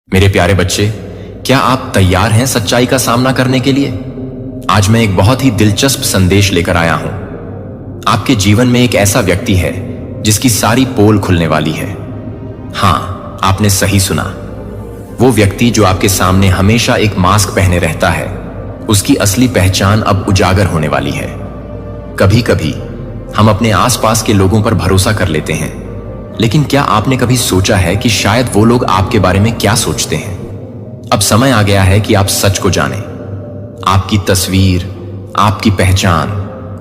मेरे प्यारे बच्चे, क्या आप तैयार हैं सच्चाई का सामना करने के लिए? आज मैं एक बहुत ही दिलचस्प संदेश लेकर आया हूं। आपके जीवन में एक ऐसा व्यक्ति है जिसकी सारी पोल खुलने वाली है। हां, आपने सही सुना। वो व्यक्ति जो आपके सामने हमेशा एक मास्क पहने रहता है, उसकी असली पहचान अब उजागर होने वाली है। कभी कभी हम अपने आसपास के लोगों पर भरोसा कर लेते हैं, लेकिन क्या आपने कभी सोचा है कि शायद वो लोग आपके बारे में क्या सोचते हैं? अब समय आ गया है कि आप सच को जानें। आपकी तस्वीर, आपकी पहचान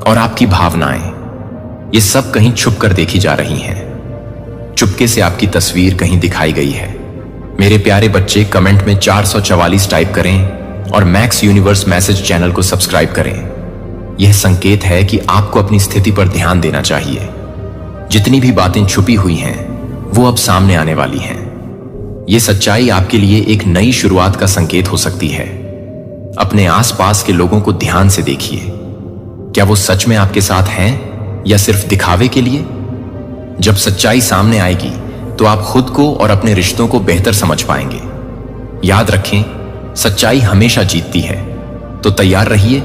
और आपकी भावनाएं, ये सब कहीं छुप कर देखी जा रही हैं। चुपके से आपकी तस्वीर कहीं दिखाई गई है। मेरे प्यारे बच्चे, कमेंट में 444 टाइप करें और मैक्स यूनिवर्स मैसेज चैनल को सब्सक्राइब करें। यह संकेत है कि आपको अपनी स्थिति पर ध्यान देना चाहिए। जितनी भी बातें छुपी हुई हैं, वो अब सामने आने वाली हैं। ये सच्चाई आपके लिए एक नई शुरुआत का संकेत हो सकती है। अपने आसपास के लोगों को ध्यान से देखिए। क्या वो सच में आपके साथ हैं या सिर्फ दिखावे के लिए? जब सच्चाई सामने आएगी तो आप खुद को और अपने रिश्तों को बेहतर समझ पाएंगे। याद रखें, सच्चाई हमेशा जीतती है। तो तैयार रहिए,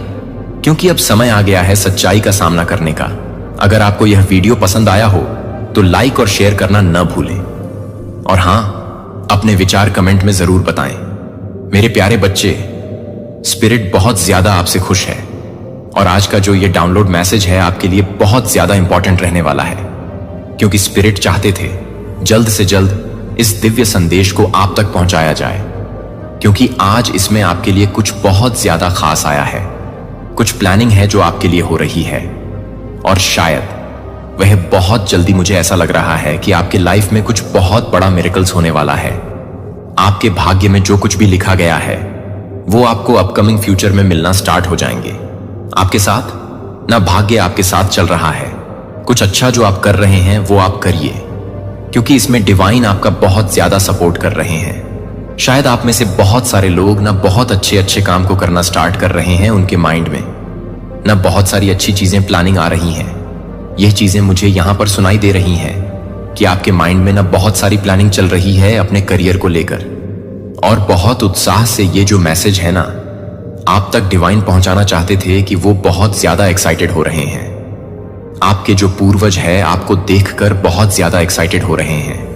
क्योंकि अब समय आ गया है सच्चाई का सामना करने का। अगर आपको यह वीडियो पसंद आया हो तो लाइक और शेयर करना न भूलें। और हां, अपने विचार कमेंट में जरूर बताएं। मेरे प्यारे बच्चे, स्पिरिट बहुत ज्यादा आपसे खुश है और आज का जो ये डाउनलोड मैसेज है आपके लिए बहुत ज्यादा इंपॉर्टेंट रहने वाला है, क्योंकि स्पिरिट चाहते थे जल्द से जल्द इस दिव्य संदेश को आप तक पहुंचाया जाए, क्योंकि आज इसमें आपके लिए कुछ बहुत ज्यादा खास आया है। कुछ प्लानिंग है जो आपके लिए हो रही है और शायद वह बहुत जल्दी, मुझे ऐसा लग रहा है कि आपके लाइफ में कुछ बहुत बड़ा मिरेकल्स होने वाला है। आपके भाग्य में जो कुछ भी लिखा गया है वो आपको अपकमिंग फ्यूचर में मिलना स्टार्ट हो जाएंगे। आपके साथ ना भाग्य आपके साथ चल रहा है। कुछ अच्छा जो आप कर रहे हैं वो आप करिए, क्योंकि इसमें डिवाइन आपका बहुत ज्यादा सपोर्ट कर रहे हैं। शायद आप में से बहुत सारे लोग ना बहुत अच्छे अच्छे काम को करना स्टार्ट कर रहे हैं उनके माइंड में। ना बहुत सारी अच्छी चीजें प्लानिंग आ रही हैं। यह चीजें मुझे यहां पर सुनाई दे रही हैं कि आपके माइंड में ना बहुत सारी प्लानिंग चल रही है अपने करियर को लेकर, और बहुत उत्साह से ये जो मैसेज है ना आप तक डिवाइन पहुंचाना चाहते थे कि वो बहुत ज्यादा एक्साइटेड हो रहे हैं। आपके जो पूर्वज है आपको देखकर बहुत ज्यादा एक्साइटेड हो रहे हैं।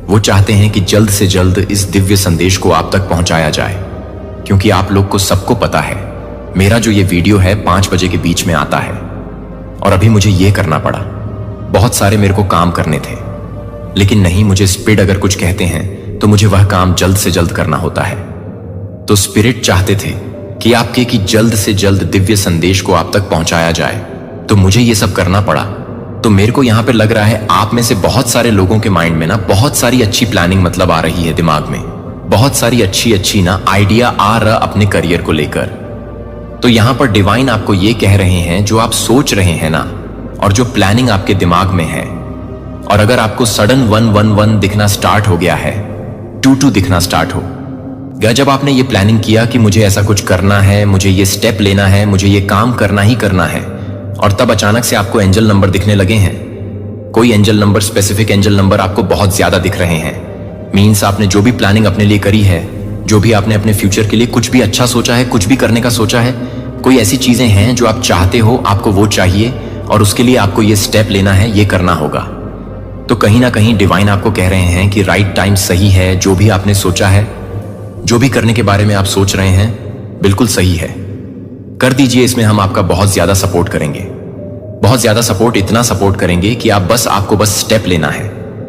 वो चाहते हैं कि जल्द से जल्द इस दिव्य संदेश को आप तक पहुंचाया जाए, क्योंकि आप लोग को सबको पता है मेरा जो ये वीडियो है 5 बजे के बीच में आता है, और अभी मुझे ये करना पड़ा। बहुत सारे मेरे को काम करने थे, लेकिन नहीं, मुझे स्पिरिट अगर कुछ कहते हैं तो मुझे वह काम जल्द से जल्द करना होता है। तो स्पिरिट चाहते थे कि आपके कि जल्द से जल्द दिव्य संदेश को आप तक पहुंचाया जाए, तो मुझे ये सब करना पड़ा। तो मेरे को यहां पर लग रहा है आप में से बहुत सारे लोगों के माइंड में ना बहुत सारी अच्छी प्लानिंग मतलब आ रही है, दिमाग में बहुत सारी अच्छी ना आइडिया आ रहा अपने करियर को लेकर। तो यहां पर डिवाइन आपको ये कह रहे हैं, जो आप सोच रहे हैं ना और जो प्लानिंग आपके दिमाग में है, और अगर आपको सडन 111 दिखना स्टार्ट हो गया है, 22 दिखना स्टार्ट हो गया, जब आपने ये प्लानिंग किया कि मुझे ऐसा कुछ करना है, मुझे ये स्टेप लेना है, मुझे ये काम करना ही करना है, और तब अचानक से आपको एंजल नंबर दिखने लगे हैं। कोई angel number, specific angel number आपको बहुत ज्यादा दिख रहे हैं। मीन्स आपने जो भी प्लानिंग अपने लिए करी है, जो भी आपने अपने फ्यूचर के लिए कुछ भी अच्छा सोचा है, कुछ भी करने का सोचा है, कोई ऐसी चीजें हैं जो आप चाहते हो, आपको वो चाहिए और उसके लिए आपको ये स्टेप लेना है, ये करना होगा। तो कहीं ना कहीं डिवाइन आपको कह रहे हैं कि राइट टाइम सही है। जो भी आपने सोचा है, जो भी करने के बारे में आप सोच रहे हैं, बिल्कुल सही है, कर दीजिए। इसमें हम आपका बहुत ज्यादा सपोर्ट करेंगे, बहुत ज्यादा सपोर्ट, इतना सपोर्ट करेंगे कि आपको बस स्टेप लेना है।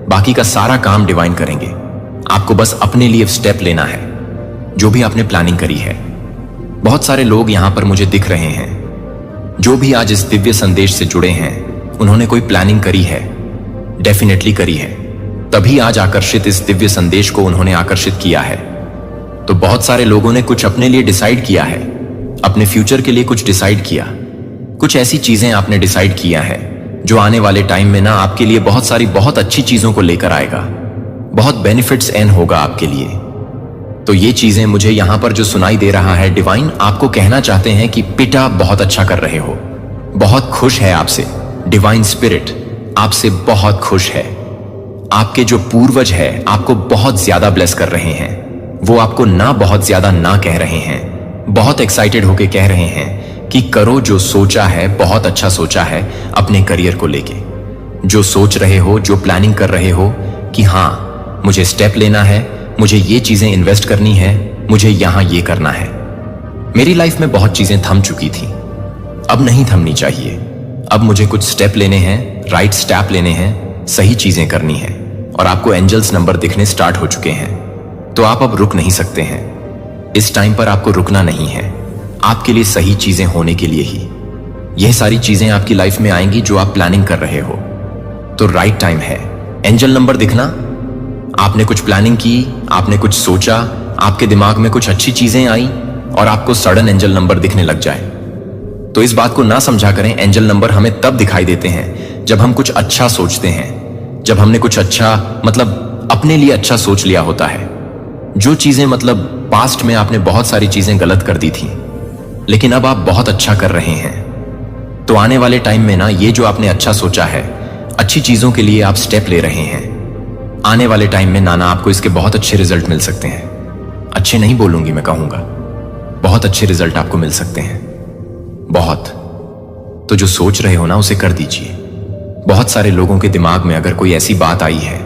बाकी का सारा काम डिवाइन करेंगे। आपको बस अपने लिए स्टेप लेना है, जो भी आपने प्लानिंग करी है। बहुत सारे लोग यहां पर मुझे दिख रहे हैं, जो भी आज इस दिव्य संदेश से जुड़े हैं, उन्होंने कोई प्लानिंग करी है, डेफिनेटली करी है, तभी आज आकर्षित इस दिव्य संदेश को उन्होंने आकर्षित किया है। तो बहुत सारे लोगों ने कुछ अपने लिए डिसाइड किया है, अपने फ्यूचर के लिए कुछ डिसाइड किया, कुछ ऐसी चीजें आपने डिसाइड किया है जो आने वाले टाइम में ना आपके लिए बहुत सारी बहुत अच्छी चीजों को लेकर आएगा, बहुत बेनिफिट्स एन होगा आपके लिए। तो ये चीजें मुझे यहां पर जो सुनाई दे रहा है, डिवाइन आपको कहना चाहते हैं कि पिता बहुत अच्छा कर रहे हो, बहुत खुश है आपसे। डिवाइन स्पिरिट आपसे बहुत खुश है। आपके जो पूर्वज है आपको बहुत ज्यादा ब्लेस कर रहे हैं। वो आपको ना बहुत ज्यादा ना कह रहे हैं, बहुत एक्साइटेड होके कह रहे हैं कि करो जो सोचा है, बहुत अच्छा सोचा है अपने करियर को लेके। जो सोच रहे हो, जो प्लानिंग कर रहे हो कि हाँ मुझे स्टेप लेना है, मुझे ये चीजें इन्वेस्ट करनी है, मुझे यहां ये करना है। मेरी लाइफ में बहुत चीजें थम चुकी थी, अब नहीं थमनी चाहिए। अब मुझे कुछ स्टेप लेने हैं, राइट स्टेप लेने हैं, सही चीजें करनी है। और आपको एंजल्स नंबर दिखने स्टार्ट हो चुके हैं, तो आप अब रुक नहीं सकते हैं। इस टाइम पर आपको रुकना नहीं है, आपके लिए सही चीजें होने के लिए ही यह सारी चीजें आपकी लाइफ में आएंगी जो आप प्लानिंग कर रहे हो। तो राइट टाइम है। एंजल नंबर दिखना, आपने कुछ प्लानिंग की, आपने कुछ सोचा, आपके दिमाग में कुछ अच्छी चीजें आई और आपको सडन एंजल नंबर दिखने लग जाए, तो इस बात को ना समझा करें। एंजल नंबर हमें तब दिखाई देते हैं जब हम कुछ अच्छा सोचते हैं, जब हमने कुछ अच्छा मतलब अपने लिए अच्छा सोच लिया होता है। जो चीजें मतलब पास्ट में आपने बहुत सारी चीजें गलत कर दी थी, लेकिन अब आप बहुत अच्छा कर रहे हैं, तो आने वाले टाइम में ना ये जो आपने अच्छा सोचा है, अच्छी चीजों के लिए आप स्टेप ले रहे हैं, आने वाले टाइम में नाना आपको इसके बहुत अच्छे रिजल्ट मिल सकते हैं। अच्छे नहीं बोलूंगी, मैं कहूंगा बहुत अच्छे रिजल्ट आपको मिल सकते हैं, बहुत। तो जो सोच रहे हो ना उसे कर दीजिए। बहुत सारे लोगों के दिमाग में अगर कोई ऐसी बात आई है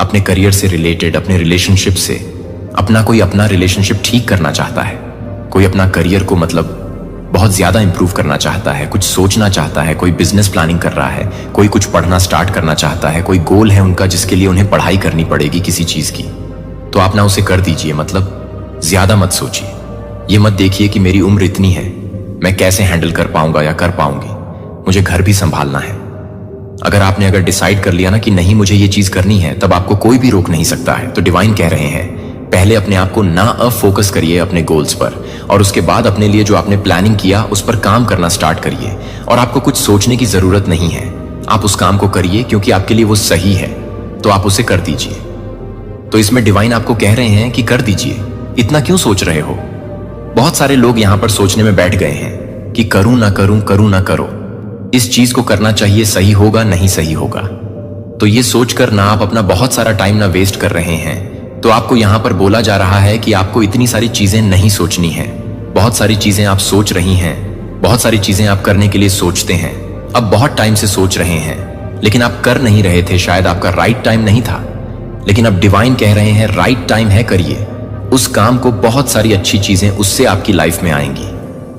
अपने करियर से रिलेटेड, अपने रिलेशनशिप से, अपना रिलेशनशिप ठीक करना चाहता है, कोई अपना करियर को मतलब बहुत ज्यादा इंप्रूव करना चाहता है, कुछ सोचना चाहता है, कोई बिजनेस प्लानिंग कर रहा है, कोई कुछ पढ़ना स्टार्ट करना चाहता है, कोई गोल है उनका जिसके लिए उन्हें पढ़ाई करनी पड़ेगी किसी चीज की, तो आप ना उसे कर दीजिए। मतलब ज्यादा मत सोचिए, ये मत देखिए कि मेरी उम्र इतनी है, मैं कैसे हैंडल कर पाऊंगा या कर पाऊंगी, मुझे घर भी संभालना है। अगर डिसाइड कर लिया ना कि नहीं मुझे ये चीज करनी है, तब आपको कोई भी रोक नहीं सकता है। तो डिवाइन कह रहे हैं पहले अपने आप को ना फोकस करिए अपने गोल्स पर, और उसके बाद अपने लिए जो आपने प्लानिंग किया उस पर काम करना स्टार्ट करिए। और आपको कुछ सोचने की जरूरत नहीं है, आप उस काम को करिए क्योंकि आपके लिए वो सही है, तो आप उसे कर दीजिए। तो इसमें डिवाइन आपको कह रहे हैं कि कर दीजिए, इतना क्यों सोच रहे हो। बहुत सारे लोग यहां पर सोचने में बैठ गए हैं कि करूं ना करूं, करूं ना करो, इस चीज को करना चाहिए, सही होगा नहीं सही होगा। तो ये सोचकर ना आप अपना बहुत सारा टाइम ना वेस्ट कर रहे हैं। तो आपको यहां पर बोला जा रहा है कि आपको इतनी सारी चीजें नहीं सोचनी है। बहुत सारी चीजें आप सोच रही हैं, बहुत सारी चीजें आप करने के लिए सोचते हैं, अब बहुत टाइम से सोच रहे हैं, लेकिन आप कर नहीं रहे थे, शायद आपका राइट टाइम नहीं था। लेकिन अब डिवाइन कह रहे हैं राइट टाइम है, करिए उस काम को, बहुत सारी अच्छी चीजें उससे आपकी लाइफ में आएंगी,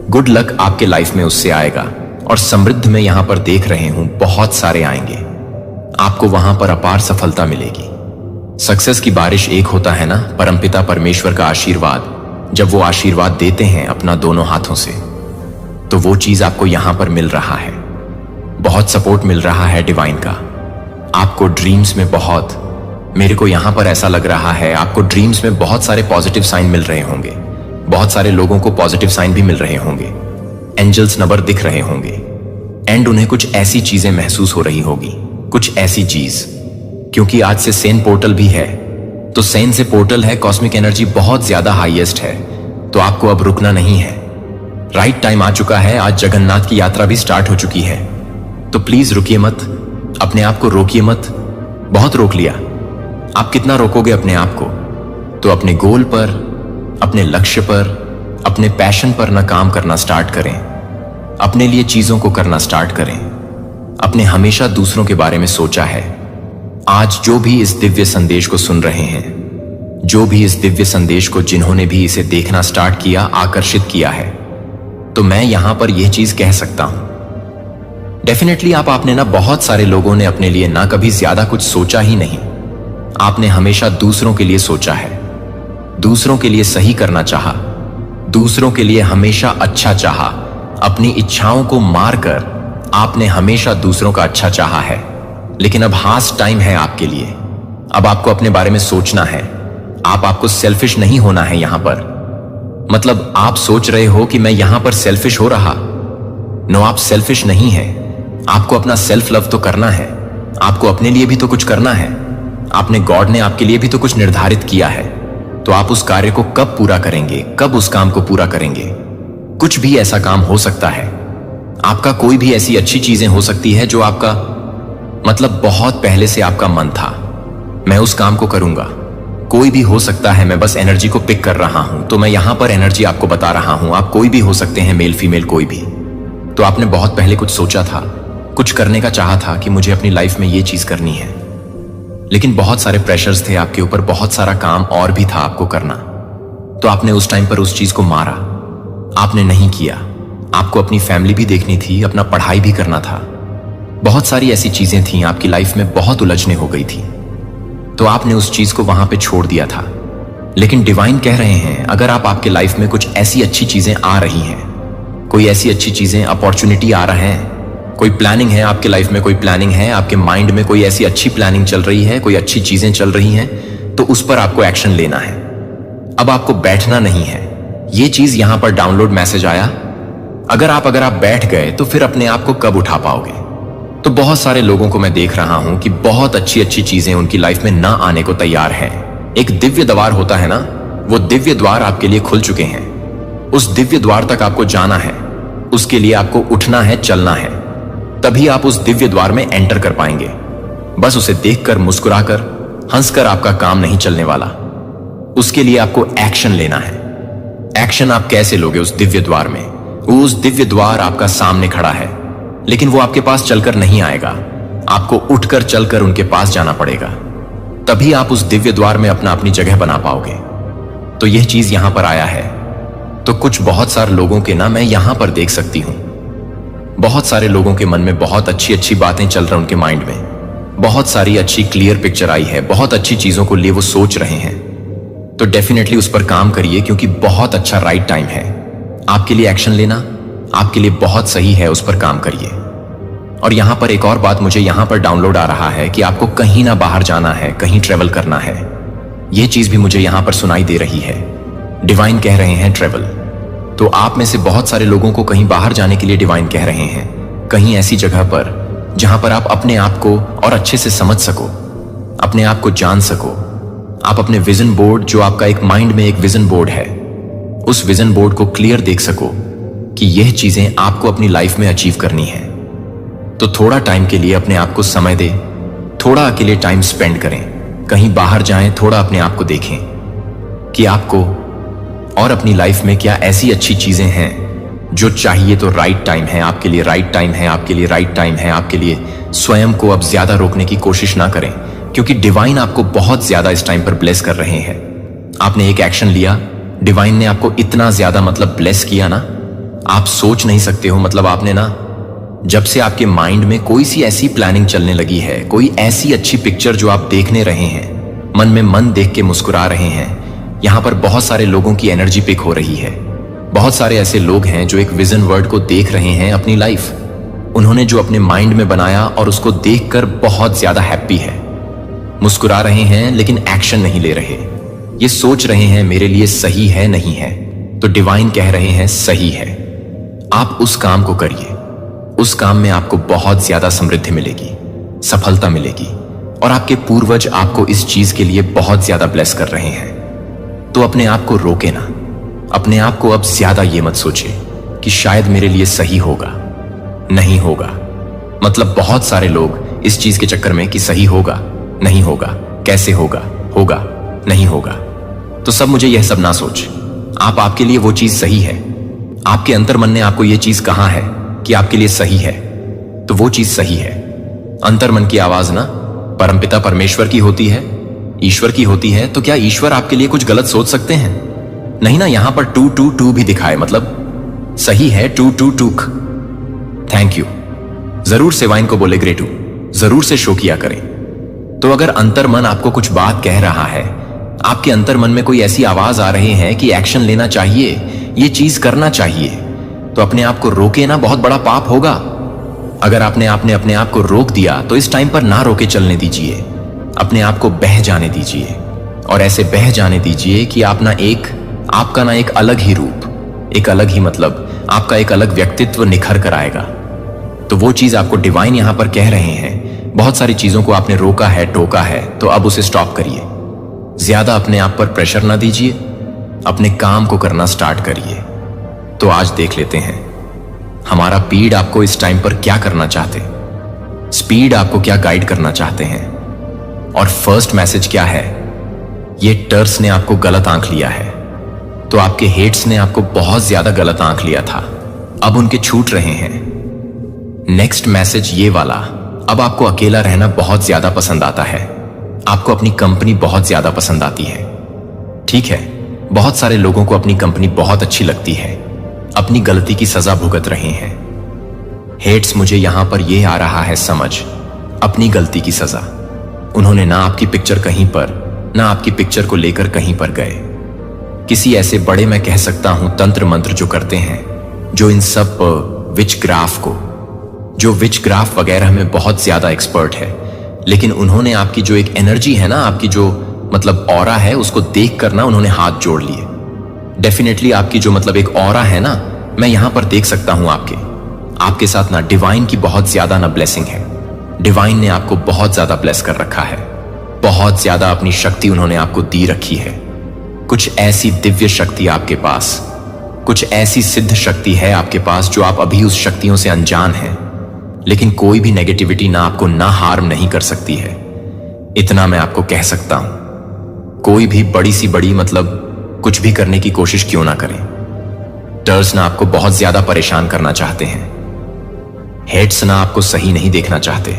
गुड लक आपके लाइफ में उससे आएगा। और समृद्ध में यहां पर देख रहे हूं बहुत सारे आएंगे, आपको वहां पर अपार सफलता मिलेगी। सक्सेस की बारिश एक होता है ना, परमपिता परमेश्वर का आशीर्वाद, जब वो आशीर्वाद देते हैं अपना दोनों हाथों से, तो वो चीज आपको यहां पर मिल रहा है। बहुत सपोर्ट मिल रहा है डिवाइन का आपको ड्रीम्स में। बहुत, मेरे को यहां पर ऐसा लग रहा है आपको ड्रीम्स में बहुत सारे पॉजिटिव साइन मिल रहे होंगे, बहुत सारे लोगों को पॉजिटिव साइन भी मिल रहे होंगे, एंजल्स नंबर दिख रहे होंगे, एंड उन्हें कुछ ऐसी चीजें महसूस हो रही होगी, कुछ ऐसी चीज, क्योंकि आज से सेन पोर्टल भी है, तो सेन से पोर्टल है, कॉस्मिक एनर्जी बहुत ज्यादा हाईएस्ट है, तो आपको अब रुकना नहीं है। राइट टाइम आ चुका है, आज जगन्नाथ की यात्रा भी स्टार्ट हो चुकी है, तो प्लीज रुकिए मत, अपने आप को रोकिए मत। बहुत रोक लिया, आप कितना रोकोगे अपने आप को। तो अपने गोल पर, अपने लक्ष्य पर, अपने पैशन पर ना काम करना स्टार्ट करें, अपने लिए चीजों को करना स्टार्ट करें। अपने हमेशा दूसरों के बारे में सोचा है। आज जो भी इस दिव्य संदेश को सुन रहे हैं, जो भी इस दिव्य संदेश को, जिन्होंने भी इसे देखना स्टार्ट किया, आकर्षित किया है, तो मैं यहां पर यह चीज कह सकता हूं, डेफिनेटली आपने ना, बहुत सारे लोगों ने अपने लिए ना कभी ज्यादा कुछ सोचा ही नहीं, आपने हमेशा दूसरों के लिए सोचा है, दूसरों के लिए सही करना चाहा, दूसरों के लिए हमेशा अच्छा चाहा, अपनी इच्छाओं को मारकर आपने हमेशा दूसरों का अच्छा चाहा है। लेकिन अब हास टाइम है आपके लिए, अब आपको अपने बारे में सोचना है, आपको सेल्फिश नहीं होना है यहां पर। मतलब आप सोच रहे हो कि मैं यहां पर सेल्फिश हो रहा, नो, आप सेल्फिश नहीं है, आपको अपना सेल्फ लव तो करना है, आपको अपने लिए भी तो कुछ करना है, आपने गॉड ने आपके लिए भी तो कुछ निर्धारित किया है, तो आप उस कार्य को कब पूरा करेंगे, कब उस काम को पूरा करेंगे। कुछ भी ऐसा काम हो सकता है आपका, कोई भी ऐसी अच्छी चीजें हो सकती है जो आपका मतलब बहुत पहले से आपका मन था, मैं उस काम को करूंगा, कोई भी हो सकता है, मैं बस एनर्जी को पिक कर रहा हूं, तो मैं यहां पर एनर्जी आपको बता रहा हूं। आप कोई भी हो सकते हैं, मेल फीमेल कोई भी। तो आपने बहुत पहले कुछ सोचा था, कुछ करने का चाहा था कि मुझे अपनी लाइफ में ये चीज करनी है, लेकिन बहुत सारे प्रेशर्स थे आपके ऊपर, बहुत सारा काम और भी था आपको करना। तो आपने उस टाइम पर उस चीज को मारा, आपने नहीं किया। आपको अपनी फैमिली भी देखनी थी, अपना पढ़ाई भी करना था, बहुत सारी ऐसी चीजें थी आपकी लाइफ में, बहुत उलझने हो गई थी, तो आपने उस चीज को वहां पे छोड़ दिया था। लेकिन डिवाइन कह रहे हैं, अगर आप आपके लाइफ में कुछ ऐसी अच्छी चीजें आ रही हैं, कोई ऐसी अच्छी चीजें, अपॉर्चुनिटी आ रहे हैं, कोई प्लानिंग है आपके लाइफ में, कोई प्लानिंग है आपके माइंड में, कोई ऐसी अच्छी प्लानिंग चल रही है, कोई अच्छी चीजें चल रही हैं, तो उस पर आपको एक्शन लेना है। अब आपको बैठना नहीं है। ये चीज यहां पर डाउनलोड मैसेज आया, अगर आप बैठ गए तो फिर अपने आप को कब उठा पाओगे। तो बहुत सारे लोगों को मैं देख रहा हूं कि बहुत अच्छी अच्छी चीजें उनकी लाइफ में ना आने को तैयार हैं। एक दिव्य द्वार होता है ना, वो दिव्य द्वार आपके लिए खुल चुके हैं। उस दिव्य द्वार तक आपको जाना है, उसके लिए आपको उठना है, चलना है, तभी आप उस दिव्य द्वार में एंटर कर पाएंगे। बस उसे देखकर, मुस्कुराकर, हंसकर आपका काम नहीं चलने वाला। उसके लिए आपको एक्शन लेना है। एक्शन आप कैसे लोगे उस दिव्य द्वार में? उस दिव्य द्वार आपका सामने खड़ा है, लेकिन वो आपके पास चलकर नहीं आएगा, आपको उठकर चलकर उनके पास जाना पड़ेगा, तभी आप उस दिव्य द्वार में अपनी जगह बना पाओगे। तो यह चीज यहां पर आया है। तो कुछ बहुत सारे लोगों के ना मैं यहां पर देख सकती हूं, बहुत सारे लोगों के मन में बहुत अच्छी अच्छी बातें चल रही, उनके माइंड में बहुत सारी अच्छी क्लियर पिक्चर आई है, बहुत अच्छी चीजों को लिए वो सोच रहे हैं। तो डेफिनेटली उस पर काम करिए, क्योंकि बहुत अच्छा राइट टाइम है आपके लिए एक्शन लेना, आपके लिए बहुत सही है, उस पर काम करिए। और यहां पर एक और बात मुझे यहां पर डाउनलोड आ रहा है कि आपको कहीं ना बाहर जाना है, कहीं ट्रेवल करना है। यह चीज भी मुझे यहां पर सुनाई दे रही है। डिवाइन कह रहे हैं ट्रेवल। तो आप में से बहुत सारे लोगों को कहीं बाहर जाने के लिए डिवाइन कह रहे हैं, कहीं ऐसी जगह पर जहां पर आप अपने आप को और अच्छे से समझ सको, अपने आप को जान सको। आप अपने विजन बोर्ड, जो आपका एक माइंड में एक विजन बोर्ड है, उस विजन बोर्ड को क्लियर देख सको कि यह चीजें आपको अपनी लाइफ में अचीव करनी है। तो थोड़ा टाइम के लिए अपने आप को समय दें, थोड़ा अकेले टाइम स्पेंड करें, कहीं बाहर जाएं, थोड़ा अपने आप को देखें कि आपको और अपनी लाइफ में क्या ऐसी अच्छी चीजें हैं जो चाहिए। तो राइट टाइम है आपके लिए, राइट टाइम है आपके लिए, राइट टाइम है आपके लिए। स्वयं को अब ज्यादा रोकने की कोशिश ना करें, क्योंकि डिवाइन आपको बहुत ज्यादा इस टाइम पर ब्लेस कर रहे हैं। आपने एक एक्शन लिया, डिवाइन ने आपको इतना ज्यादा ब्लेस किया ना, आप सोच नहीं सकते हो। आपने ना, जब से आपके माइंड में कोई सी ऐसी प्लानिंग चलने लगी है, कोई ऐसी अच्छी पिक्चर जो आप देखने रहे हैं, मन में मन देख के मुस्कुरा रहे हैं, यहां पर बहुत सारे लोगों की एनर्जी पिक हो रही है। बहुत सारे ऐसे लोग हैं जो एक विजन वर्ड को देख रहे हैं अपनी लाइफ, उन्होंने जो अपने माइंड में बनाया और उसको देखकर बहुत ज्यादा हैप्पी है, मुस्कुरा रहे हैं, लेकिन एक्शन नहीं ले रहे। ये सोच रहे हैं मेरे लिए सही है, नहीं है। तो डिवाइन कह रहे हैं सही है, आप उस काम को करिए। उस काम में आपको बहुत ज्यादा समृद्धि मिलेगी, सफलता मिलेगी, और आपके पूर्वज आपको इस चीज के लिए बहुत ज्यादा ब्लेस कर रहे हैं। तो अपने आप को रोके ना, अपने आप को अब ज्यादा ये मत सोचे कि शायद मेरे लिए सही होगा, नहीं होगा। बहुत सारे लोग इस चीज के चक्कर में कि सही होगा, नहीं होगा, कैसे होगा, होगा, नहीं होगा। तो सब मुझे यह सब ना सोच, आप आपके लिए वो चीज सही है। आपके अंतर मन ने आपको यह चीज कहा है कि आपके लिए सही है, तो वो चीज सही है। अंतर मन की आवाज ना परमपिता परमेश्वर की होती है, ईश्वर की होती है। तो क्या ईश्वर आपके लिए कुछ गलत सोच सकते हैं? नहीं ना। यहां पर 222 भी दिखाए, सही है 222। Thank you. जरूर से वाइन को बोले ग्रेटू, जरूर से शो किया करें। तो अगर अंतर मन आपको कुछ बात कह रहा है, आपके अंतर मन में कोई ऐसी आवाज आ रही है कि एक्शन लेना चाहिए, ये चीज करना चाहिए, तो अपने आप को रोके ना, बहुत बड़ा पाप होगा। अगर आपने अपने आप को रोक दिया तो इस टाइम पर ना रोके चलने दीजिए, अपने आप को बह जाने दीजिए, और ऐसे बह जाने दीजिए कि आपका ना एक अलग ही रूप, एक अलग ही आपका एक अलग व्यक्तित्व निखर कर आएगा। तो वो चीज आपको डिवाइन यहां पर कह रहे हैं। बहुत सारी चीजों को आपने रोका है, टोका है, तो अब उसे स्टॉप करिए। ज्यादा अपने आप पर प्रेशर ना दीजिए, अपने काम को करना स्टार्ट करिए। तो आज देख लेते हैं हमारा पीड आपको इस टाइम पर क्या करना चाहते, स्पीड आपको क्या गाइड करना चाहते हैं, और फर्स्ट मैसेज क्या है। ये टर्स ने आपको गलत आंक लिया है। तो आपके हेट्स ने आपको बहुत ज्यादा गलत आंक लिया था, अब उनके छूट रहे हैं। नेक्स्ट मैसेज ये वाला, अब आपको अकेला रहना बहुत ज्यादा पसंद आता है, आपको अपनी कंपनी बहुत ज्यादा पसंद आती है। ठीक है, बहुत सारे लोगों को अपनी कंपनी बहुत अच्छी लगती है, अपनी गलती की सजा भुगत रहे हैं। हेट्स, मुझे यहां पर यह आ रहा है समझ, अपनी गलती की सजा। उन्होंने ना आपकी पिक्चर कहीं पर, ना आपकी पिक्चर को लेकर कहीं पर गए। किसी ऐसे बड़े, मैं कह सकता हूं, तंत्र मंत्र जो करते हैं, जो इन सब विच ग्राफ को, जो विच ग्राफ वगैरह में बहुत ज्यादा एक्सपर्ट है, लेकिन उन्होंने आपकी जो एक एनर्जी है ना, आपकी जो मतलब ऑरा है, उसको देख कर ना उन्होंने हाथ जोड़ लिए। डेफिनेटली आपकी जो मतलब एक ऑरा है ना, मैं यहां पर देख सकता हूं आपके साथ ना डिवाइन की बहुत ज्यादा ना ब्लेसिंग है। डिवाइन ने आपको बहुत ज्यादा ब्लेस कर रखा है, बहुत ज्यादा अपनी शक्ति उन्होंने आपको दी रखी है। कुछ ऐसी दिव्य शक्ति आपके पास, कुछ ऐसी सिद्ध शक्ति है आपके पास जो आप अभी उस शक्तियों से अनजान हैं, लेकिन कोई भी नेगेटिविटी ना आपको ना हार्म नहीं कर सकती है। इतना मैं आपको कह सकता हूं, कोई भी बड़ी सी बड़ी मतलब कुछ भी करने की कोशिश क्यों ना करें, टर्स ना आपको बहुत ज्यादा परेशान करना चाहते हैं। हेड्स ना आपको सही नहीं देखना चाहते,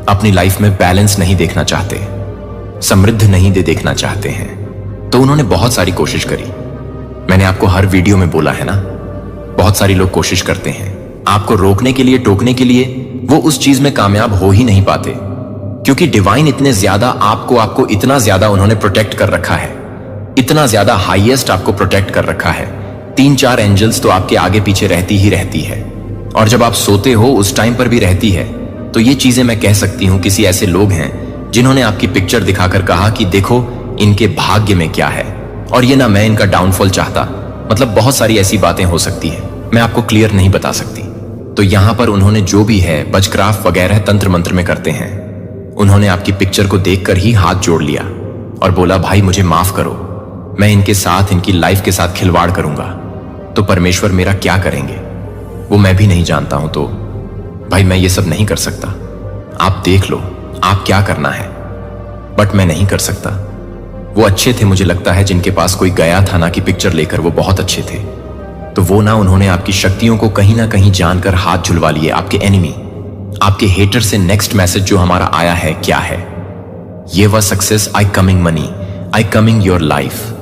अपनी लाइफ में बैलेंस नहीं देखना चाहते, समृद्ध नहीं देखना चाहते हैं। तो उन्होंने बहुत सारी कोशिश करी, मैंने आपको हर वीडियो में बोला है ना, बहुत सारी लोग कोशिश करते हैं आपको रोकने के लिए, टोकने के लिए, वो उस चीज में कामयाब हो ही नहीं पाते, क्योंकि डिवाइन इतने ज्यादा आपको इतना ज्यादा उन्होंने प्रोटेक्ट कर रखा है, इतना ज्यादा हाईएस्ट आपको प्रोटेक्ट कर रखा है। 3-4 एंजल्स तो आपके आगे पीछे रहती ही रहती है, और जब आप सोते हो उस टाइम पर भी रहती है। तो ये चीजें मैं कह सकती हूं, किसी ऐसे लोग हैं जिन्होंने आपकी पिक्चर दिखाकर कहा कि देखो इनके भाग्य में क्या है, और ये ना मैं इनका डाउनफॉल चाहता, मतलब बहुत सारी ऐसी बातें हो सकती है, मैं आपको क्लियर नहीं बता सकती। तो यहां पर उन्होंने जो भी है वज्रक्राफ्ट वगैरह तंत्र मंत्र में करते हैं, उन्होंने आपकी पिक्चर को देखकर ही हाथ जोड़ लिया और बोला भाई मुझे माफ करो, मैं इनके साथ, इनकी लाइफ के साथ खिलवाड़ करूंगा तो परमेश्वर मेरा क्या करेंगे वो मैं भी नहीं जानता हूं। तो भाई मैं ये सब नहीं कर सकता, आप देख लो आप क्या करना है, बट मैं नहीं कर सकता। वो अच्छे थे, मुझे लगता है जिनके पास कोई गया था ना कि पिक्चर लेकर, वो बहुत अच्छे थे। तो वो ना उन्होंने आपकी शक्तियों को कहीं ना कहीं जानकर हाथ झुलवा लिए। आपके एनिमी, आपके हेटर से नेक्स्ट मैसेज जो हमारा आया है क्या है, ये वह success, I coming money, I coming your life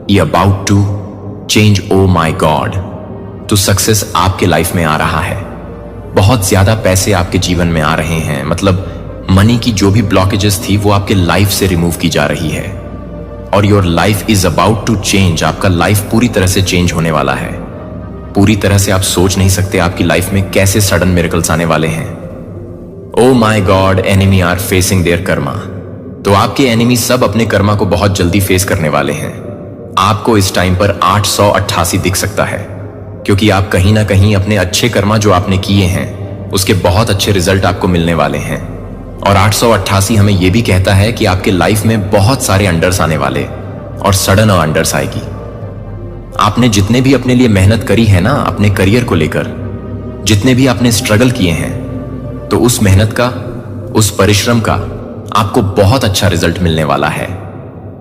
ये about to change, oh my God. तो सक्सेस आपके लाइफ में आ रहा है, बहुत ज्यादा पैसे आपके जीवन में आ रहे हैं, मतलब मनी की जो भी ब्लॉकेजेस थी वो आपके लाइफ से रिमूव की जा रही है, और your life is about to change. आपका लाइफ पूरी तरह से चेंज होने वाला है, पूरी तरह से आप सोच नहीं सकते आपकी लाइफ में कैसे सडन मिरेकल्स आने वाले हैं। Oh my God, enemy are facing their karma. तो आपके एनिमी सब अपने कर्मा को बहुत जल्दी फेस करने वाले हैं। आपको इस टाइम पर 888 दिख सकता है, क्योंकि आप कहीं ना कहीं अपने अच्छे कर्मा जो आपने किए हैं उसके बहुत अच्छे रिजल्ट आपको मिलने वाले हैं। और 888 हमें यह भी कहता है कि आपके लाइफ में बहुत सारे अंडर्स आने वाले, और सडन अंडर्स आएगी। आपने जितने भी अपने लिए मेहनत करी है ना, अपने करियर को लेकर जितने भी आपने स्ट्रगल किए हैं, तो उस मेहनत का, उस परिश्रम का आपको बहुत अच्छा रिजल्ट मिलने वाला है।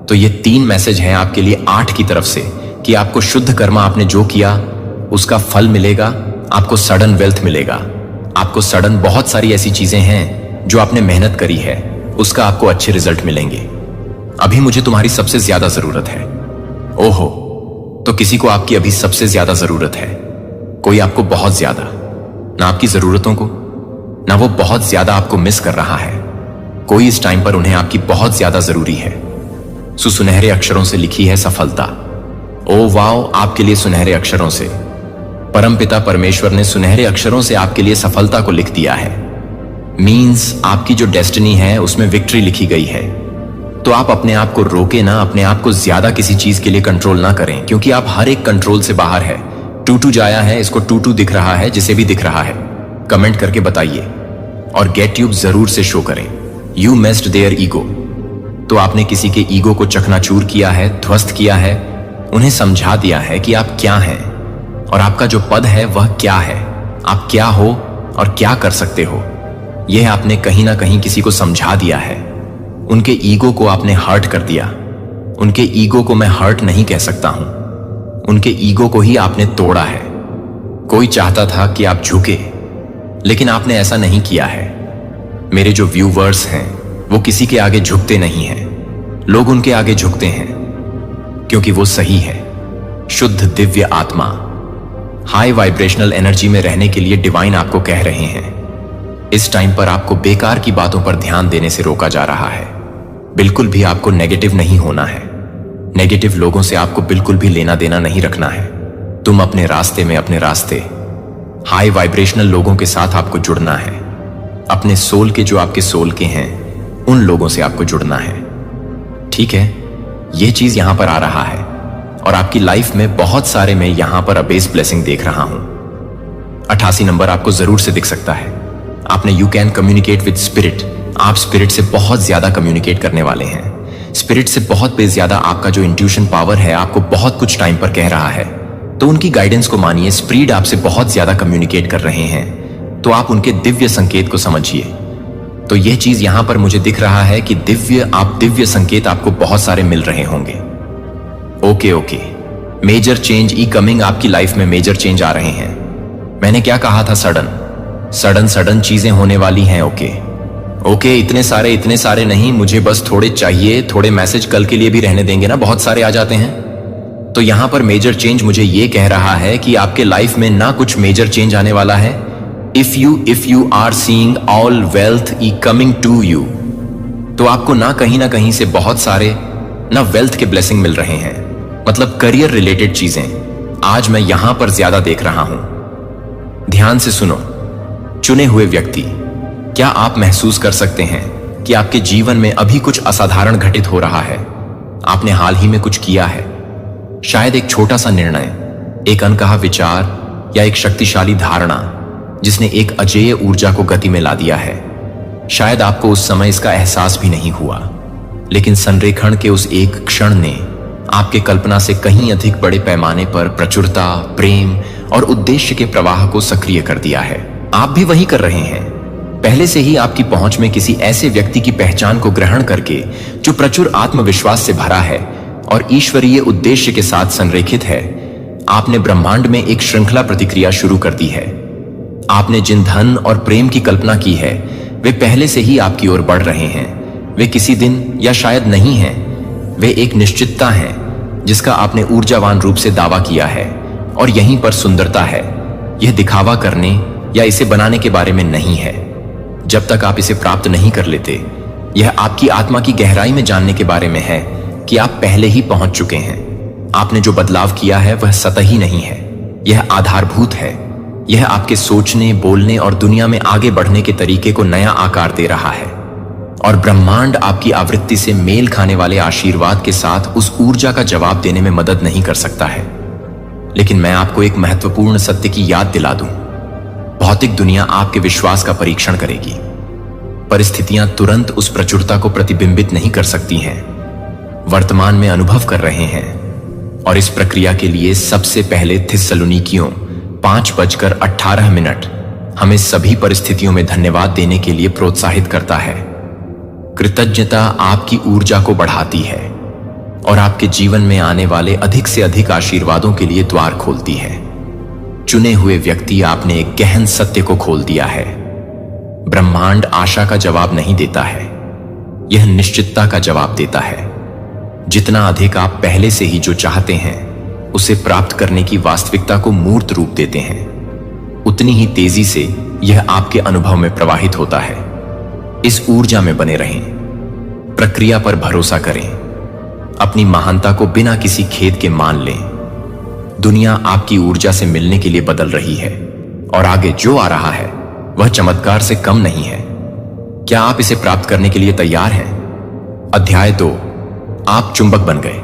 तो ये 3 मैसेज हैं आपके लिए 8 की तरफ से कि आपको शुद्ध कर्मा, आपने जो किया उसका फल मिलेगा, आपको सडन वेल्थ मिलेगा, आपको सडन बहुत सारी ऐसी चीजें हैं जो आपने मेहनत करी है उसका आपको अच्छे रिजल्ट मिलेंगे। अभी मुझे तुम्हारी सबसे ज्यादा जरूरत है। ओहो, तो किसी को आपकी अभी सबसे ज्यादा जरूरत है, कोई आपको बहुत ज्यादा, ना आपकी जरूरतों को, ना वो बहुत ज्यादा आपको मिस कर रहा है। कोई इस टाइम पर उन्हें आपकी बहुत ज्यादा जरूरी है। सुनहरे अक्षरों से लिखी है सफलता। ओ वाओ, आपके लिए सुनहरे अक्षरों से परमपिता परमेश्वर ने सुनहरे अक्षरों से आपके लिए सफलता को लिख दिया है। मीन्स आपकी जो डेस्टिनी है उसमें विक्ट्री लिखी गई है। तो आप अपने आप को रोके ना, अपने आप को ज्यादा किसी चीज के लिए कंट्रोल ना करें, क्योंकि आप हर एक कंट्रोल से बाहर है। टूटू जाया है, इसको टूटू दिख रहा है, जिसे भी दिख रहा है कमेंट करके बताइए, और गेट ट्यूब जरूर से शो करें। You messed their ego. तो आपने किसी के ईगो को चकनाचूर किया है, ध्वस्त किया है, उन्हें समझा दिया है कि आप क्या हैं और आपका जो पद है वह क्या है, आप क्या हो और क्या कर सकते हो। यह आपने कहीं ना कहीं किसी को समझा दिया है। उनके ईगो को आपने हर्ट कर दिया। उनके ईगो को मैं हर्ट नहीं कह सकता हूं, उनके ईगो को ही आपने तोड़ा है। कोई चाहता था कि आप झुके, लेकिन आपने ऐसा नहीं किया है। मेरे जो व्यूवर्स हैं वो किसी के आगे झुकते नहीं हैं, लोग उनके आगे झुकते हैं क्योंकि वो सही है, शुद्ध दिव्य आत्मा। हाई वाइब्रेशनल एनर्जी में रहने के लिए डिवाइन आपको कह रहे हैं। इस टाइम पर आपको बेकार की बातों पर ध्यान देने से रोका जा रहा है। बिल्कुल भी आपको नेगेटिव नहीं होना है। नेगेटिव लोगों से आपको बिल्कुल भी लेना देना नहीं रखना है। तुम अपने रास्ते में अपने रास्ते, हाई वाइब्रेशनल लोगों के साथ आपको जुड़ना है। अपने सोल के, जो आपके सोल के हैं, उन लोगों से आपको जुड़ना है। ठीक है, यह चीज यहां पर आ रहा है और आपकी लाइफ में बहुत सारे मैं यहां पर अबेस ब्लेसिंग देख रहा हूं। 88 नंबर आपको जरूर से दिख सकता है। आपने you can communicate with spirit. आप स्पिरिट से बहुत ज्यादा कम्युनिकेट करने वाले हैं। स्पिरिट से बहुत पे ज्यादा आपका जो इंट्यूशन पावर है आपको बहुत कुछ टाइम पर कह रहा है, तो उनकी गाइडेंस को मानिए। स्पिरिट आपसे बहुत ज्यादा कम्युनिकेट कर रहे हैं, तो आप उनके दिव्य संकेत को समझिए। तो यह चीज यहां पर मुझे दिख रहा है कि दिव्य संकेत आपको बहुत सारे मिल रहे होंगे। ओके, मेजर चेंज ई कमिंग। आपकी लाइफ में मेजर चेंज आ रहे हैं। मैंने क्या कहा था? सडन चीजें होने वाली हैं। ओके, इतने सारे नहीं, मुझे बस थोड़े चाहिए। थोड़े मैसेज कल के लिए भी रहने देंगे ना, बहुत सारे आ जाते हैं। तो यहां पर मेजर चेंज मुझे यह कह रहा है कि आपके लाइफ में ना कुछ मेजर चेंज आने वाला है। If you are seeing all wealth ई कमिंग टू यू, तो आपको ना कहीं से बहुत सारे ना वेल्थ के ब्लेसिंग मिल रहे हैं, मतलब करियर रिलेटेड चीजें आज मैं यहां पर ज्यादा देख रहा हूं। ध्यान से सुनो चुने हुए व्यक्ति, क्या आप महसूस कर सकते हैं कि आपके जीवन में अभी कुछ असाधारण घटित हो रहा है? आपने हाल ही में कुछ किया है, शायद एक छोटा सा निर्णय, एक अनकहा विचार या एक शक्तिशाली धारणा जिसने एक अजेय ऊर्जा को गति में ला दिया है। शायद आपको उस समय इसका एहसास भी नहीं हुआ, लेकिन संरेखण के उस एक क्षण ने आपके कल्पना से कहीं अधिक बड़े पैमाने पर प्रचुरता, प्रेम और उद्देश्य के प्रवाह को सक्रिय कर दिया है। आप भी वही कर रहे हैं। पहले से ही आपकी पहुंच में किसी ऐसे व्यक्ति की पहचान को ग्रहण करके जो प्रचुर आत्मविश्वास से भरा है और ईश्वरीय उद्देश्य के साथ संरेखित है, आपने ब्रह्मांड में एक श्रृंखला प्रतिक्रिया शुरू कर दी है। आपने जिन धन और प्रेम की कल्पना की है वे पहले से ही आपकी ओर बढ़ रहे हैं। वे किसी दिन या शायद नहीं हैं, वे एक निश्चितता है जिसका आपने ऊर्जावान रूप से दावा किया है। और यहीं पर सुंदरता है। यह दिखावा करने या इसे बनाने के बारे में नहीं है। जब तक आप इसे प्राप्त नहीं कर लेते, यह आपकी आत्मा की गहराई में जानने के बारे में है कि आप पहले ही पहुंच चुके हैं। आपने जो बदलाव किया है वह सतही नहीं है, यह आधारभूत है। यह आपके सोचने, बोलने और दुनिया में आगे बढ़ने के तरीके को नया आकार दे रहा है। और ब्रह्मांड आपकी आवृत्ति से मेल खाने वाले आशीर्वाद के साथ उस ऊर्जा का जवाब देने में मदद नहीं कर सकता है। लेकिन मैं आपको एक महत्वपूर्ण सत्य की याद दिला दूं। भौतिक दुनिया आपके विश्वास का परीक्षण करेगी। परिस्थितियां तुरंत उस प्रचुरता को प्रतिबिंबित नहीं कर सकती हैं, वर्तमान में अनुभव कर रहे हैं। और इस प्रक्रिया के लिए सबसे पहले थिस्सलुनीकियों 5:18 हमें सभी परिस्थितियों में धन्यवाद देने के लिए प्रोत्साहित करता है। कृतज्ञता आपकी ऊर्जा को बढ़ाती है और आपके जीवन में आने वाले अधिक से अधिक आशीर्वादों के लिए द्वार खोलती है। चुने हुए व्यक्ति, आपने एक गहन सत्य को खोल दिया है। ब्रह्मांड आशा का जवाब नहीं देता है, यह निश्चितता का जवाब देता है। जितना अधिक आप पहले से ही जो चाहते हैं उसे प्राप्त करने की वास्तविकता को मूर्त रूप देते हैं, उतनी ही तेजी से यह आपके अनुभव में प्रवाहित होता है। इस ऊर्जा में बने रहें, प्रक्रिया पर भरोसा करें, अपनी महानता को बिना किसी खेद के मान लें। दुनिया आपकी ऊर्जा से मिलने के लिए बदल रही है और आगे जो आ रहा है वह चमत्कार से कम नहीं है। क्या आप इसे प्राप्त करने के लिए तैयार हैं? अध्याय 2, आप चुंबक बन गए।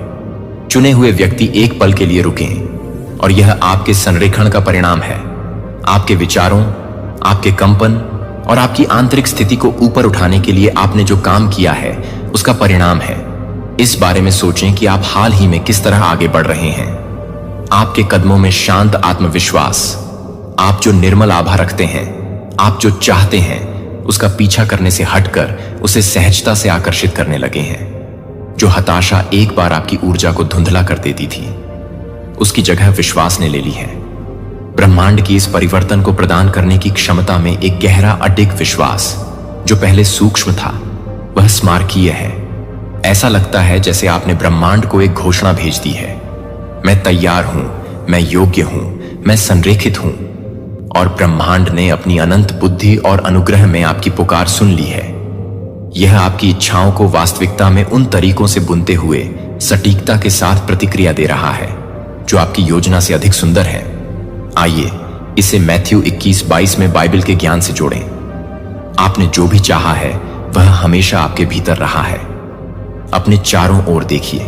चुने हुए व्यक्ति एक पल के लिए रुकें और यह आपके संरेखण का परिणाम है। आपके विचारों, आपके कंपन और आपकी आंतरिक स्थिति को ऊपर उठाने के लिए आपने जो काम किया है उसका परिणाम है। इस बारे में सोचें कि आप हाल ही में किस तरह आगे बढ़ रहे हैं। आपके कदमों में शांत आत्मविश्वास, आप जो निर्मल आभा रखते हैं, आप जो चाहते हैं उसका पीछा करने से हटकर उसे सहजता से आकर्षित करने लगे हैं। जो हताशा एक बार आपकी ऊर्जा को धुंधला कर देती थी, उसकी जगह विश्वास ने ले ली है। ब्रह्मांड की इस परिवर्तन को प्रदान करने की क्षमता में एक गहरा अडिग विश्वास, जो पहले सूक्ष्म था, वह स्मारकीय है। ऐसा लगता है जैसे आपने ब्रह्मांड को एक घोषणा भेज दी है, मैं तैयार हूं, मैं योग्य हूं, मैं संरेखित हूं। और ब्रह्मांड ने अपनी अनंत बुद्धि और अनुग्रह में आपकी पुकार सुन ली है। यह आपकी इच्छाओं को वास्तविकता में उन तरीकों से बुनते हुए सटीकता के साथ प्रतिक्रिया दे रहा है जो आपकी योजना से अधिक सुंदर है। आइए इसे मैथ्यू 21:22 में बाइबल के ज्ञान से जोड़ें। आपने जो भी चाहा है वह हमेशा आपके भीतर रहा है। अपने चारों ओर देखिए,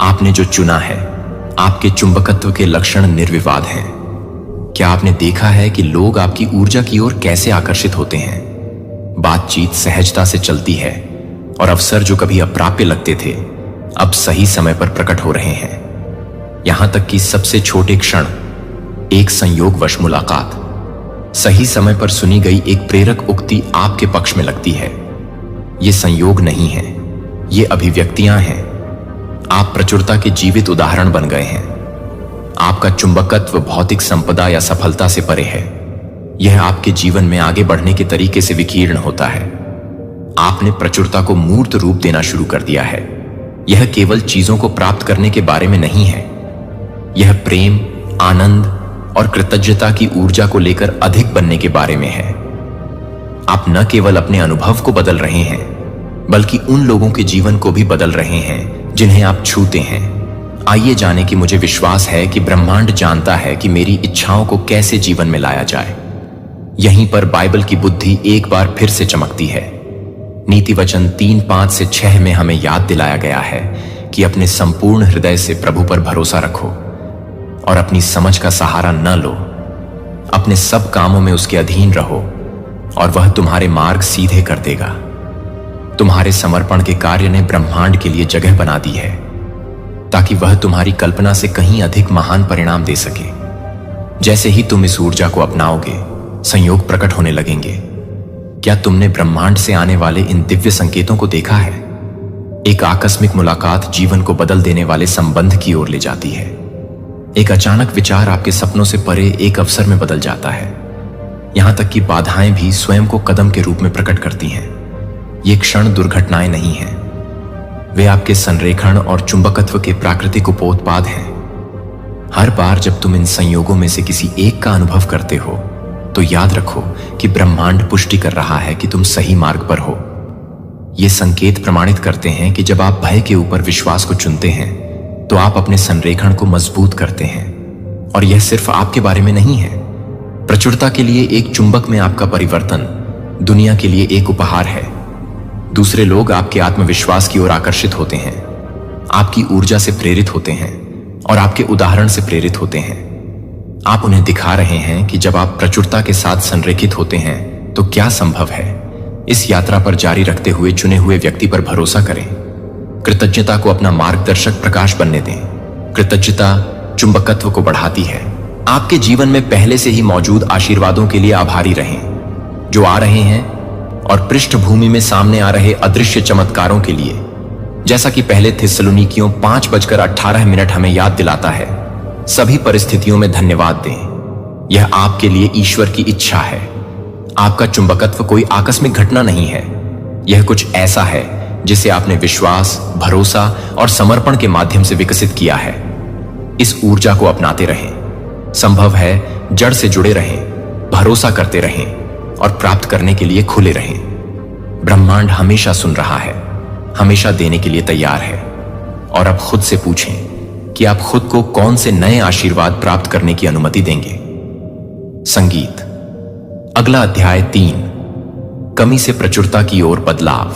आपने जो चुना है, आपके चुंबकत्व के लक्षण निर्विवाद हैं। क्या आपने देखा है कि लोग आपकी ऊर्जा की ओर कैसे आकर्षित होते हैं? बातचीत सहजता से चलती है और अवसर जो कभी अप्राप्य लगते थे, अब सही समय पर प्रकट हो रहे हैं। यहां तक कि सबसे छोटे क्षण, एक संयोगवश मुलाकात, सही समय पर सुनी गई एक प्रेरक उक्ति आपके पक्ष में लगती है। ये संयोग नहीं है, ये अभिव्यक्तियां हैं। आप प्रचुरता के जीवित उदाहरण बन गए हैं। आपका चुंबकत्व भौतिक संपदा या सफलता से परे है। यह आपके जीवन में आगे बढ़ने के तरीके से विकीर्ण होता है। आपने प्रचुरता को मूर्त रूप देना शुरू कर दिया है। यह केवल चीजों को प्राप्त करने के बारे में नहीं है, यह प्रेम, आनंद और कृतज्ञता की ऊर्जा को लेकर अधिक बनने के बारे में है। आप न केवल अपने अनुभव को बदल रहे हैं, बल्कि उन लोगों के जीवन को भी बदल रहे हैं जिन्हें आप छूते हैं। आइए जाने कि मुझे विश्वास है कि ब्रह्मांड जानता है कि मेरी इच्छाओं को कैसे जीवन में लाया जाए। यहीं पर बाइबल की बुद्धि एक बार फिर से चमकती है। नीति वचन 3:5-6 में हमें याद दिलाया गया है कि अपने संपूर्ण हृदय से प्रभु पर भरोसा रखो और अपनी समझ का सहारा न लो। अपने सब कामों में उसके अधीन रहो और वह तुम्हारे मार्ग सीधे कर देगा। तुम्हारे समर्पण के कार्य ने ब्रह्मांड के लिए जगह बना दी है ताकि वह तुम्हारी कल्पना से कहीं अधिक महान परिणाम दे सके। जैसे ही तुम इस ऊर्जा को अपनाओगे, संयोग प्रकट होने लगेंगे। क्या तुमने ब्रह्मांड से आने वाले इन दिव्य संकेतों को देखा है? एक आकस्मिक मुलाकात जीवन को बदल देने वाले संबंध की ओर ले जाती है। एक अचानक विचार आपके सपनों से परे एक अवसर में बदल जाता है। यहां तक कि बाधाएं भी स्वयं को कदम के रूप में प्रकट करती हैं। ये क्षण दुर्घटनाएं नहीं हैं, वे आपके संरेखण और चुंबकत्व के प्राकृतिक उपोत्पाद हैं। हर बार जब तुम इन संयोगों में से किसी एक का अनुभव करते हो, तो याद रखो कि ब्रह्मांड पुष्टि कर रहा है कि तुम सही मार्ग पर हो। ये संकेत प्रमाणित करते हैं कि जब आप भय के ऊपर विश्वास को चुनते हैं, तो आप अपने संरेखण को मजबूत करते हैं। और यह सिर्फ आपके बारे में नहीं है। प्रचुरता के लिए एक चुंबक में आपका परिवर्तन दुनिया के लिए एक उपहार है। दूसरे लोग आपके आत्मविश्वास की ओर आकर्षित होते हैं, आपकी ऊर्जा से प्रेरित होते हैं और आपके उदाहरण से प्रेरित होते हैं। आप उन्हें दिखा रहे हैं कि जब आप प्रचुरता के साथ संरेखित होते हैं तो क्या संभव है। इस यात्रा पर जारी रखते हुए चुने हुए व्यक्ति पर भरोसा करें। कृतज्ञता को अपना मार्गदर्शक प्रकाश बनने दें। कृतज्ञता चुंबकत्व को बढ़ाती है। आपके जीवन में पहले से ही मौजूद आशीर्वादों के लिए आभारी रहें जो आ रहे हैं, और पृष्ठभूमि में सामने आ रहे अदृश्य चमत्कारों के लिए, जैसा कि पहले थिस्सलुनीकियों 5:18 हमें याद दिलाता है। सभी परिस्थितियों में धन्यवाद दें। यह आपके लिए ईश्वर की इच्छा है। आपका चुंबकत्व कोई आकस्मिक घटना नहीं है, यह कुछ ऐसा है जिसे आपने विश्वास, भरोसा और समर्पण के माध्यम से विकसित किया है। इस ऊर्जा को अपनाते रहें। संभव है जड़ से जुड़े रहें, भरोसा करते रहें और प्राप्त करने के लिए खुले रहें। ब्रह्मांड हमेशा सुन रहा है, हमेशा देने के लिए तैयार है। और अब खुद से पूछें कि आप खुद को कौन से नए आशीर्वाद प्राप्त करने की अनुमति देंगे। संगीत। अगला अध्याय 3, कमी से प्रचुरता की ओर बदलाव।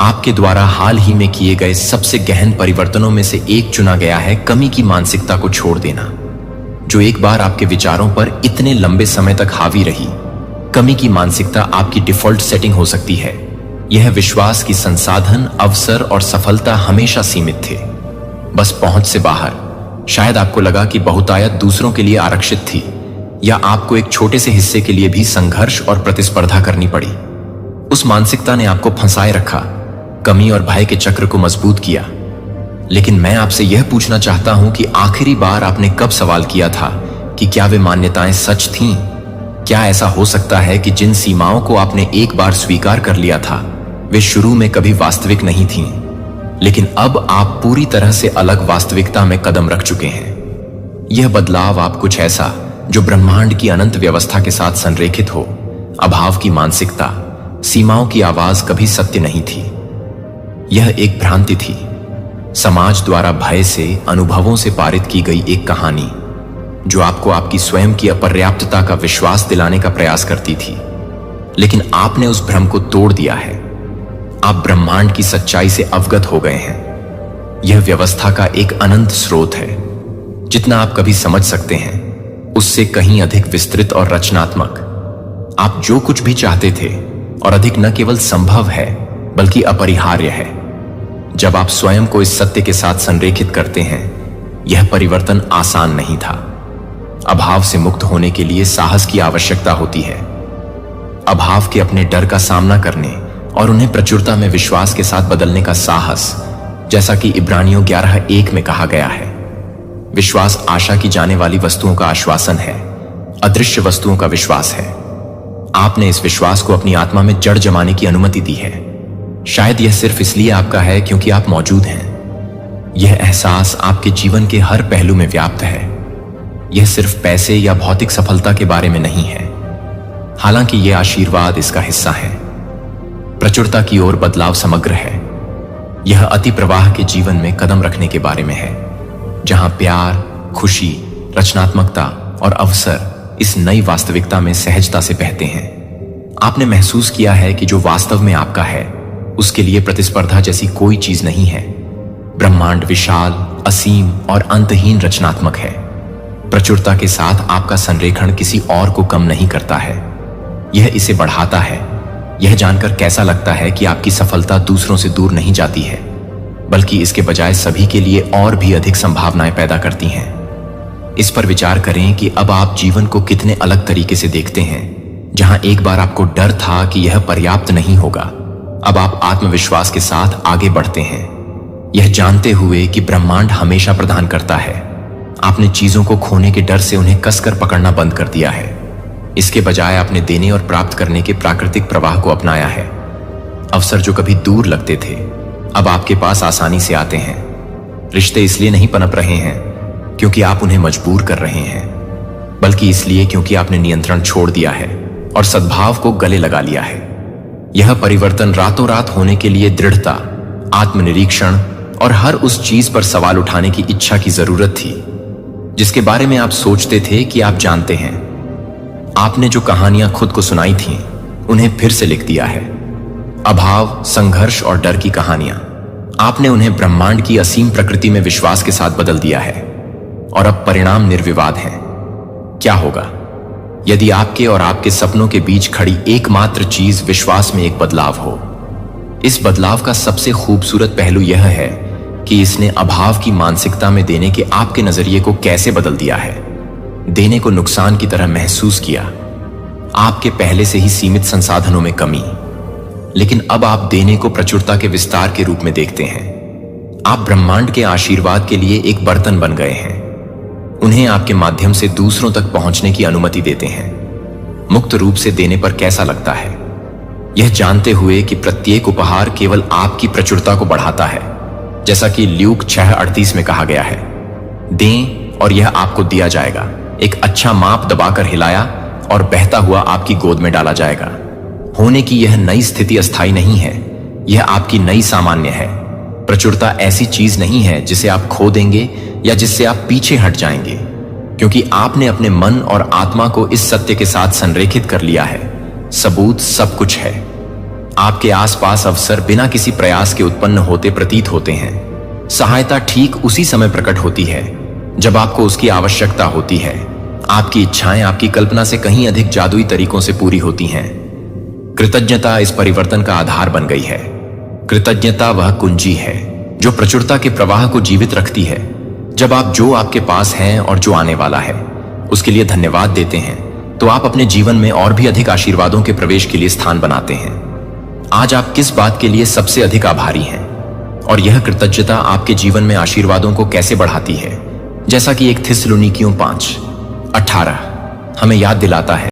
आपके द्वारा हाल ही में किए गए सबसे गहन परिवर्तनों में से एक चुना गया है कमी की मानसिकता को छोड़ देना, जो एक बार आपके विचारों पर इतने लंबे समय तक हावी रही। कमी की मानसिकता आपकी डिफॉल्ट सेटिंग हो सकती है। यह विश्वास की संसाधन, अवसर और सफलता हमेशा सीमित थे, बस पहुंच से बाहर। शायद आपको लगा कि बहुतायत दूसरों के लिए आरक्षित थी, या आपको एक छोटे से हिस्से के लिए भी संघर्ष और प्रतिस्पर्धा करनी पड़ी। उस मानसिकता ने आपको फंसाए रखा, कमी और भय के चक्र को मजबूत किया। लेकिन मैं आपसे यह पूछना चाहता हूं कि आखिरी बार आपने कब सवाल किया था कि क्या वे मान्यताएं सच थीं? क्या ऐसा हो सकता है कि जिन सीमाओं को आपने एक बार स्वीकार कर लिया था वे शुरू में कभी वास्तविक नहीं थीं, लेकिन अब आप पूरी तरह से अलग वास्तविकता में कदम रख चुके हैं? यह बदलाव आप कुछ ऐसा जो ब्रह्मांड की अनंत व्यवस्था के साथ संरेखित हो, अभाव की मानसिकता, सीमाओं की आवाज कभी सत्य नहीं थी। यह एक भ्रांति थी, समाज द्वारा भय से, अनुभवों से पारित की गई एक कहानी जो आपको आपकी स्वयं की अपर्याप्तता का विश्वास दिलाने का प्रयास करती थी। लेकिन आपने उस भ्रम को तोड़ दिया है। आप ब्रह्मांड की सच्चाई से अवगत हो गए हैं। यह व्यवस्था का एक अनंत स्रोत है, जितना आप कभी समझ सकते हैं उससे कहीं अधिक विस्तृत और रचनात्मक। आप जो कुछ भी चाहते थे और अधिक न केवल संभव है बल्कि अपरिहार्य है। जब आप स्वयं को इस सत्य के साथ संरेखित करते हैं, यह परिवर्तन आसान नहीं था। अभाव से मुक्त होने के लिए साहस की आवश्यकता होती है। अभाव के अपने डर का सामना करने और उन्हें प्रचुरता में विश्वास के साथ बदलने का साहस, जैसा कि इब्रानियों 11:1 में कहा गया है। विश्वास आशा की जाने वाली वस्तुओं का आश्वासन है, अदृश्य वस्तुओं का विश्वास है। आपने इस विश्वास को अपनी आत्मा में जड़ जमाने की अनुमति दी है। शायद यह सिर्फ इसलिए आपका है क्योंकि आप मौजूद हैं। यह एहसास आपके जीवन के हर पहलू में व्याप्त है। यह सिर्फ पैसे या भौतिक सफलता के बारे में नहीं है, हालांकि यह आशीर्वाद इसका हिस्सा है। प्रचुरता की ओर बदलाव समग्र है। यह अति प्रवाह के जीवन में कदम रखने के बारे में है, जहां प्यार, खुशी, रचनात्मकता और अवसर इस नई वास्तविकता में सहजता से बहते हैं। आपने महसूस किया है कि जो वास्तव में आपका है उसके लिए प्रतिस्पर्धा जैसी कोई चीज नहीं है। ब्रह्मांड विशाल, असीम और अंतहीन रचनात्मक है। प्रचुरता के साथ आपका संरेखण किसी और को कम नहीं करता है, यह इसे बढ़ाता है। यह जानकर कैसा लगता है कि आपकी सफलता दूसरों से दूर नहीं जाती है, बल्कि इसके बजाय सभी के लिए और भी अधिक संभावनाएं पैदा करती हैं। इस पर विचार करें कि अब आप जीवन को कितने अलग तरीके से देखते हैं। जहां एक बार आपको डर था कि यह पर्याप्त नहीं होगा, अब आप आत्मविश्वास के साथ आगे बढ़ते हैं, यह जानते हुए कि ब्रह्मांड हमेशा प्रदान करता है। आपने चीजों को खोने के डर से उन्हें कसकर पकड़ना बंद कर दिया है। इसके बजाय आपने देने और प्राप्त करने के प्राकृतिक प्रवाह को अपनाया है। अवसर जो कभी दूर लगते थे अब आपके पास आसानी से आते हैं। रिश्ते इसलिए नहीं पनप रहे हैं क्योंकि आप उन्हें मजबूर कर रहे हैं, बल्कि इसलिए क्योंकि आपने नियंत्रण छोड़ दिया है और सद्भाव को गले लगा लिया है। यह परिवर्तन रातों रात होने के लिए दृढ़ता, आत्मनिरीक्षण और हर उस चीज पर सवाल उठाने की इच्छा की जरूरत थी जिसके बारे में आप सोचते थे कि आप जानते हैं। आपने जो कहानियां खुद को सुनाई थीं, उन्हें फिर से लिख दिया है। अभाव, संघर्ष और डर की कहानियां, आपने उन्हें ब्रह्मांड की असीम प्रकृति में विश्वास के साथ बदल दिया है और अब परिणाम निर्विवाद हैं। क्या होगा यदि आपके और आपके सपनों के बीच खड़ी एकमात्र चीज विश्वास में एक बदलाव हो? इस बदलाव का सबसे खूबसूरत पहलू यह है कि इसने अभाव की मानसिकता में देने के आपके नजरिए को कैसे बदल दिया है। देने को नुकसान की तरह महसूस किया, आपके पहले से ही सीमित संसाधनों में कमी, लेकिन अब आप देने को प्रचुरता के विस्तार के रूप में देखते हैं। आप ब्रह्मांड के आशीर्वाद के लिए एक बर्तन बन गए हैं, उन्हें आपके माध्यम से दूसरों तक पहुंचने की अनुमति देते हैं। मुक्त रूप से देने पर कैसा लगता है, यह जानते हुए कि प्रत्येक उपहार केवल आपकी प्रचुरता को बढ़ाता है, जैसा कि ल्यूक 6:38 में कहा गया है, दें और यह आपको दिया जाएगा। एक अच्छा माप दबाकर हिलाया और बहता हुआ आपकी गोद में डाला जाएगा। होने की यह नई स्थिति अस्थायी नहीं है, यह आपकी नई सामान्य है। प्रचुरता ऐसी चीज नहीं है जिसे आप खो देंगे या जिससे आप पीछे हट जाएंगे, क्योंकि आपने अपने मन और आत्मा को इस सत्य के साथ संरेखित कर लिया है। सबूत सब कुछ है। आपके आसपास अवसर बिना किसी प्रयास के उत्पन्न होते प्रतीत होते हैं। सहायता ठीक उसी समय प्रकट होती है जब आपको उसकी आवश्यकता होती है। आपकी इच्छाएं आपकी कल्पना से कहीं अधिक जादुई तरीकों से पूरी होती हैं। कृतज्ञता इस परिवर्तन का आधार बन गई है। कृतज्ञता वह कुंजी है जो प्रचुरता के प्रवाह को जीवित रखती है। जब आप जो आपके पास हैं और जो आने वाला है उसके लिए धन्यवाद देते हैं, तो आप अपने जीवन में और भी अधिक आशीर्वादों के प्रवेश के लिए स्थान बनाते हैं। आज आप किस बात के लिए सबसे अधिक आभारी हैं और यह कृतज्ञता आपके जीवन में आशीर्वादों को कैसे बढ़ाती है। जैसा कि एक थिस्सलुनीकियों 5:18 हमें याद दिलाता है,